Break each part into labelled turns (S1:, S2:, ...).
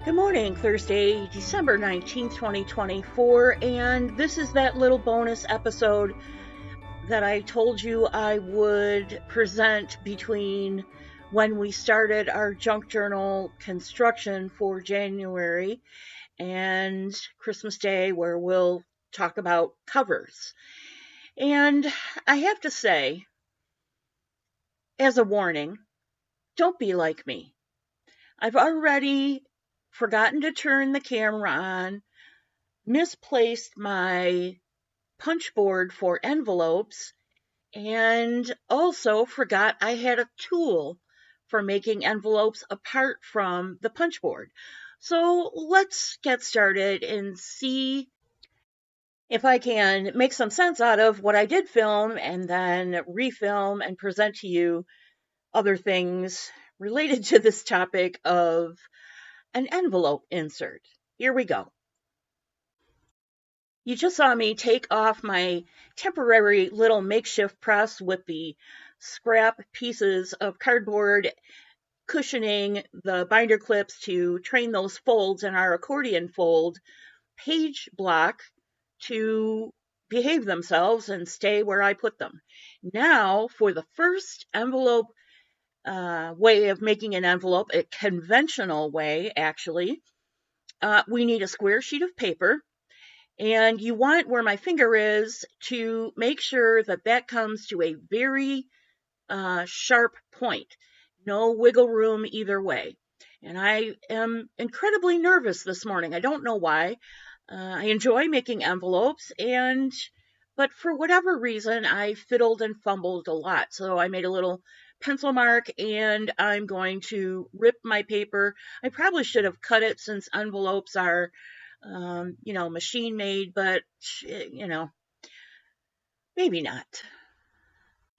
S1: Good morning, Thursday, December 19th, 2024, and this is that little bonus episode that I told you I would present between when we started our junk journal construction for January and Christmas Day, where we'll talk about covers. And I have to say, as a warning, don't be like me. I've already forgotten to turn the camera on, misplaced my punch board for envelopes, and also forgot I had a tool for making envelopes apart from the punch board. So let's get started and see if I can make some sense out of what I did film and then refilm and present to you other things related to this topic of an envelope insert. Here we go. You just saw me take off my temporary little makeshift press with the scrap pieces of cardboard cushioning the binder clips to train those folds in our accordion fold page block to behave themselves and stay where I put them. Now, for the first envelope way of making an envelope, a conventional way actually, we need a square sheet of paper. And you want where my finger is to make sure that that comes to a very sharp point. No wiggle room either way. And I am incredibly nervous this morning. I don't know why. I enjoy making envelopes, but for whatever reason, I fiddled and fumbled a lot. So I made a little pencil mark, and I'm going to rip my paper. I probably should have cut it since envelopes are machine made, but, maybe not.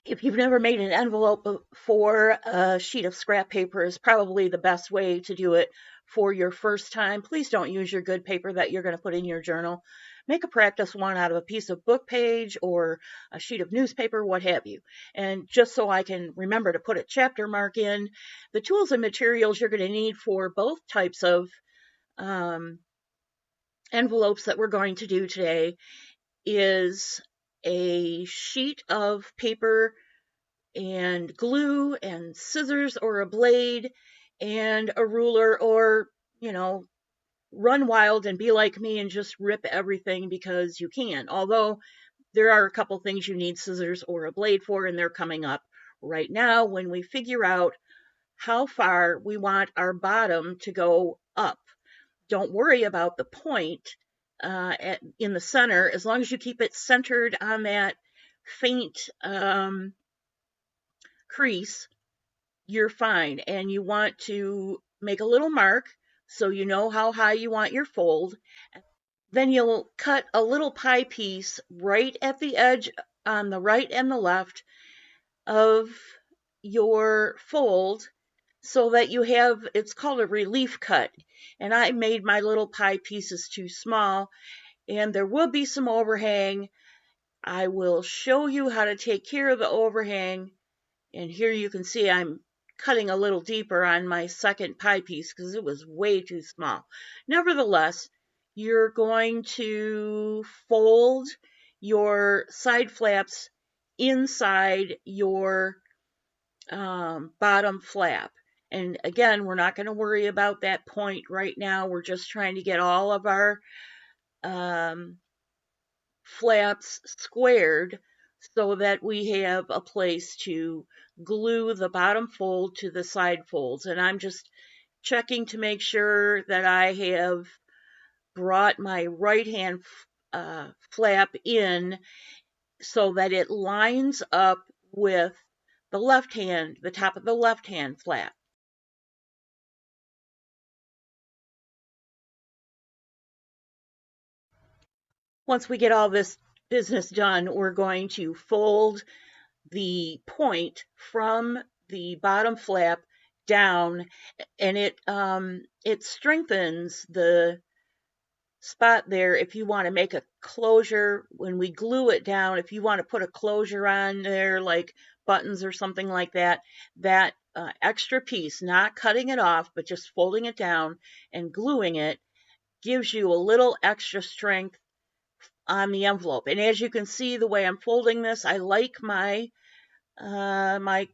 S1: If you've never made an envelope for a sheet of scrap paper is probably the best way to do it for your first time. Please don't use your good paper that you're going to put in your journal. Make a practice one out of a piece of book page or a sheet of newspaper, what have you. And just so I can remember to put a chapter mark in, the tools and materials you're going to need for both types of envelopes that we're going to do today is a sheet of paper and glue and scissors or a blade and a ruler, or, run wild and be like me and just rip everything because you can. Although there are a couple things you need scissors or a blade for, and they're coming up right now when we figure out how far we want our bottom to go up. Don't worry about the point in the center, as long as you keep it centered on that faint crease, you're fine. And you want to make a little mark so you know how high you want your fold. Then you'll cut a little pie piece right at the edge on the right and the left of your fold so that you have, it's called a relief cut. And I made my little pie pieces too small, and there will be some overhang. I will show you how to take care of the overhang. And here you can see I'm cutting a little deeper on my second pie piece because it was way too small. Nevertheless, you're going to fold your side flaps inside your bottom flap. And again, we're not going to worry about that point right now. We're just trying to get all of our flaps squared so that we have a place to glue the bottom fold to the side folds. And I'm just checking to make sure that I have brought my right hand flap in so that it lines up with the left hand, the top of the left hand flap. Once we get all this business done, we're going to fold the point from the bottom flap down, and it strengthens the spot there. If you want to make a closure when we glue it down, if you want to put a closure on there like buttons or something like that, that extra piece, not cutting it off, but just folding it down and gluing it, gives you a little extra strength on the envelope. And as you can see, the way I'm folding this, I like my my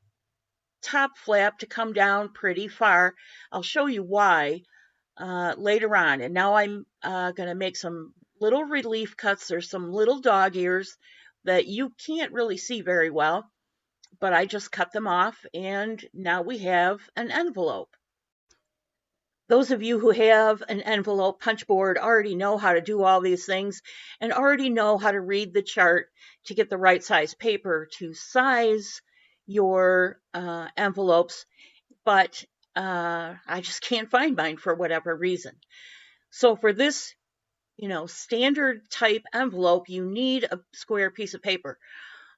S1: top flap to come down pretty far. I'll show you why later on. And now I'm going to make some little relief cuts. There's some little dog ears that you can't really see very well, but I just cut them off, and now we have an envelope. Those of you who have an envelope punch board already know how to do all these things and already know how to read the chart to get the right size paper to size your envelopes, but I just can't find mine for whatever reason. So for this, standard type envelope, you need a square piece of paper.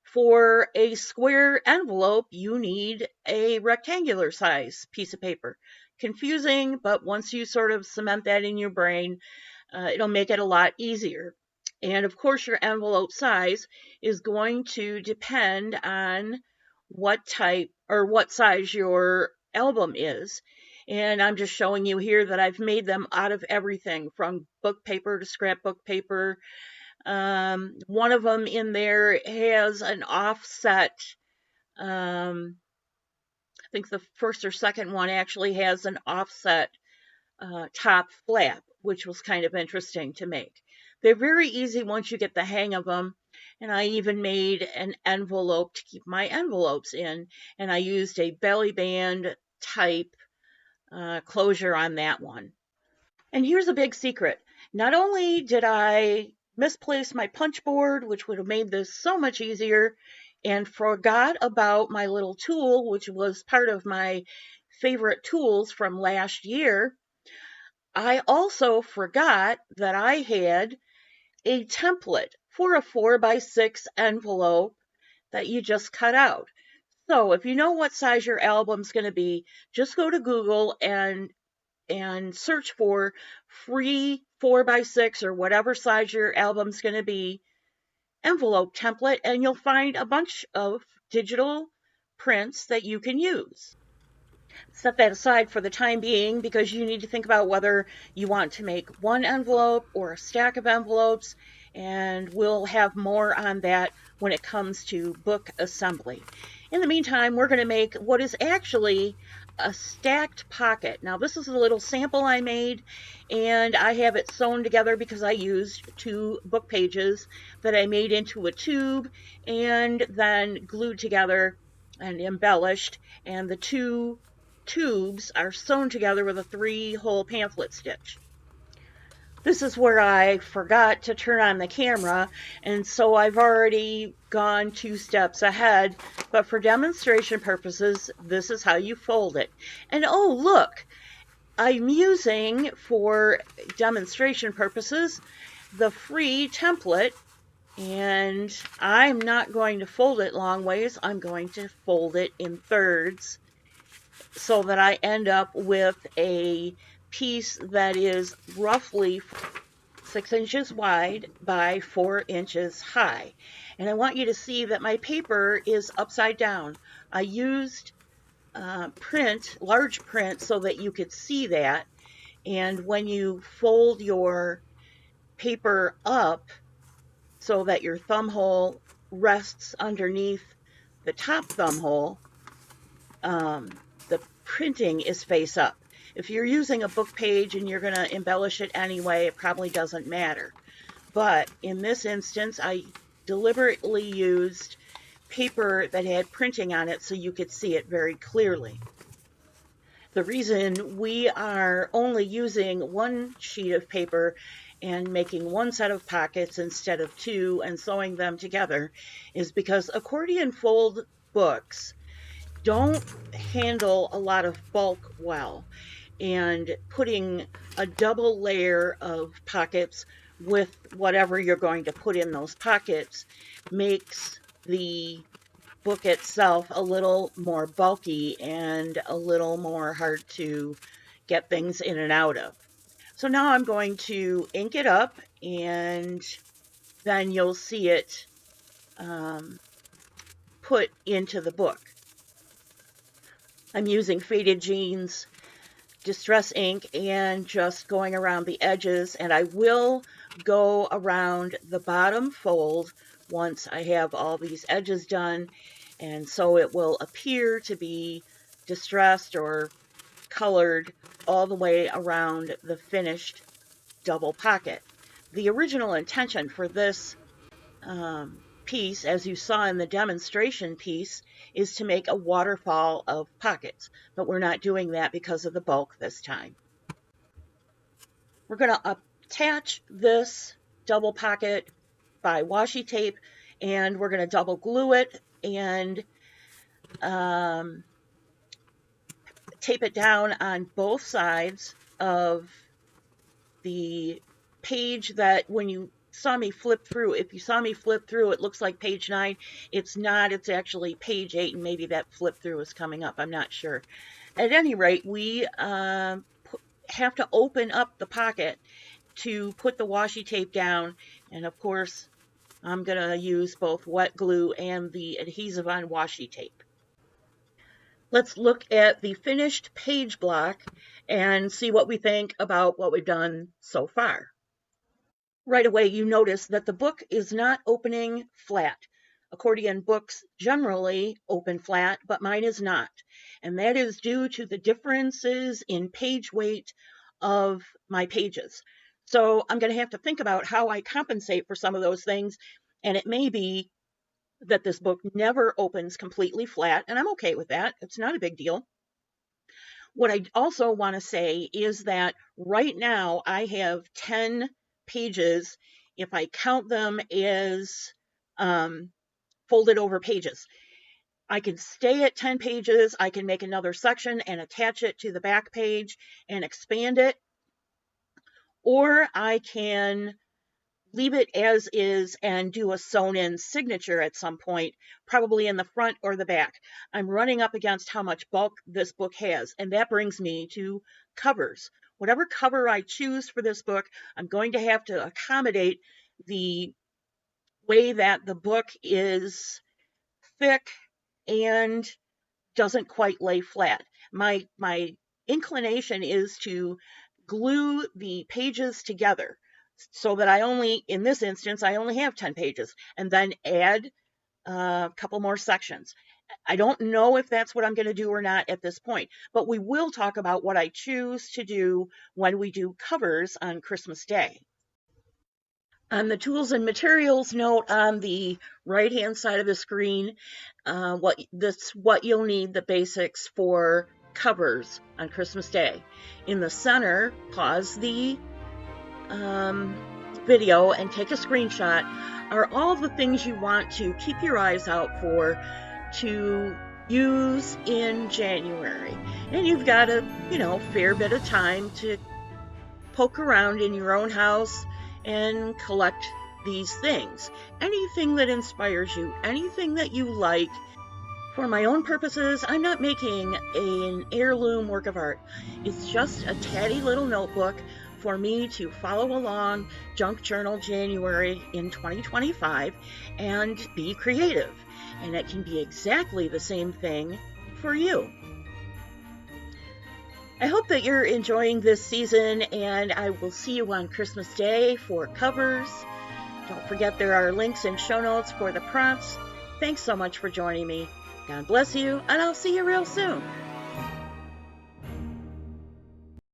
S1: For a square envelope, you need a rectangular size piece of paper. Confusing, but once you sort of cement that in your brain, it'll make it a lot easier. And of course, your envelope size is going to depend on what type or what size your album is. And I'm just showing you here that I've made them out of everything from book paper to scrapbook paper. One of them in there has an offset. I think the first or second one actually has an offset top flap, which was kind of interesting to make. They're very easy once you get the hang of them. And I even made an envelope to keep my envelopes in. And I used a belly band type closure on that one. And here's a big secret. Not only did I misplace my punch board, which would have made this so much easier, and forgot about my little tool, which was part of my favorite tools from last year, I also forgot that I had a template for a 4x6 envelope that you just cut out. So if you know what size your album's going to be, just go to Google and search for free 4x6 or whatever size your album's going to be envelope template, and you'll find a bunch of digital prints that you can use. Set that aside for the time being because you need to think about whether you want to make one envelope or a stack of envelopes, and we'll have more on that when it comes to book assembly. In the meantime, we're going to make what is actually a stacked pocket. Now, this is a little sample I made, and I have it sewn together because I used 2 book pages that I made into a tube and then glued together and embellished, and the 2 tubes are sewn together with a 3-hole pamphlet stitch. This is where I forgot to turn on the camera, and so I've already gone 2 steps ahead, but for demonstration purposes, this is how you fold it. And oh, look, I'm using, for demonstration purposes, the free template, and I'm not going to fold it long ways. I'm going to fold it in thirds so that I end up with a piece that is roughly 6 inches wide by 4 inches high. And I want you to see that my paper is upside down. I used large print, so that you could see that. And when you fold your paper up so that your thumb hole rests underneath the top thumb hole, the printing is face up. If you're using a book page and you're going to embellish it anyway, it probably doesn't matter. But in this instance, I deliberately used paper that had printing on it so you could see it very clearly. The reason we are only using 1 sheet of paper and making 1 set of pockets instead of 2 and sewing them together is because accordion fold books don't handle a lot of bulk well, and putting a double layer of pockets with whatever you're going to put in those pockets makes the book itself a little more bulky and a little more hard to get things in and out of. So now I'm going to ink it up, and then you'll see it put into the book. I'm using Faded Jeans Distress ink and just going around the edges, and I will go around the bottom fold once I have all these edges done, and so it will appear to be distressed or colored all the way around the finished double pocket. The original intention for this piece, as you saw in the demonstration piece, is to make a waterfall of pockets, but we're not doing that because of the bulk this time. We're going to attach this double pocket by washi tape, and we're going to double glue it and tape it down on both sides of the page that when you saw me flip through, if you saw me flip through, it looks like page 9. It's not, it's actually page 8, and maybe that flip through is coming up. I'm not sure. At any rate, we have to open up the pocket to put the washi tape down, and of course, I'm going to use both wet glue and the adhesive on washi tape. Let's look at the finished page block and see what we think about what we've done so far. Right away, you notice that the book is not opening flat. Accordion books generally open flat, but mine is not. And that is due to the differences in page weight of my pages. So I'm going to have to think about how I compensate for some of those things. And it may be that this book never opens completely flat, and I'm okay with that. It's not a big deal. What I also want to say is that right now I have 10 pages, if I count them as folded over pages. I can stay at 10 pages, I can make another section and attach it to the back page and expand it, or I can leave it as is and do a sewn-in signature at some point, probably in the front or the back. I'm running up against how much bulk this book has, and that brings me to covers. Whatever cover I choose for this book, I'm going to have to accommodate the way that the book is thick and doesn't quite lay flat. My inclination is to glue the pages together so that in this instance, I only have 10 pages, and then add a couple more sections. I don't know if that's what I'm going to do or not at this point, but we will talk about what I choose to do when we do covers on Christmas Day. On the tools and materials note on the right-hand side of the screen, what you'll need, the basics for covers on Christmas Day. In the center, pause the video and take a screenshot, are all the things you want to keep your eyes out for to use in January. And you've got a, fair bit of time to poke around in your own house and collect these things. Anything that inspires you, anything that you like. For my own purposes, I'm not making an heirloom work of art. It's just a tatty little notebook for me to follow along Junk Journal January in 2025 and be creative. And it can be exactly the same thing for you. I hope that you're enjoying this season, and I will see you on Christmas Day for covers. Don't forget there are links and show notes for the prompts. Thanks so much for joining me. God bless you, and I'll see you real soon.